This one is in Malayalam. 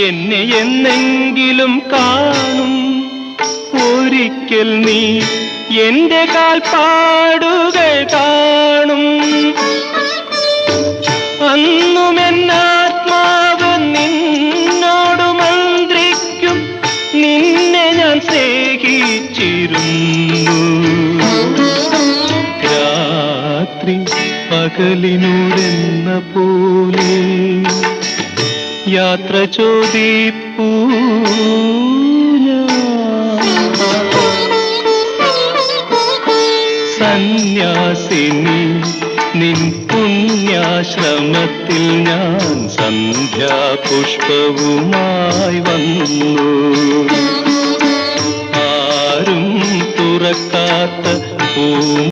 എന്നെ എന്നെങ്കിലും കാണും ഒരിക്കൽ നീ എന്റെ കാൽപ്പാടുകൾ കാണും. അന്നും എന്നാത്മാവ് നിന്നോട് മന്ത്രിക്കും, നിന്നെ ഞാൻ സ്നേഹിച്ചിരുന്നു. രാത്രി പകലിനോടെന്ന പോലെ യാത്ര ചോദിപ്പൂ സന്യാസിനി നിൻ പുണ്യാശ്രമത്തിൽ ഞാൻ സന്ധ്യാപുഷ്പവുമായി വന്നു. ആരും തുറക്കാത്ത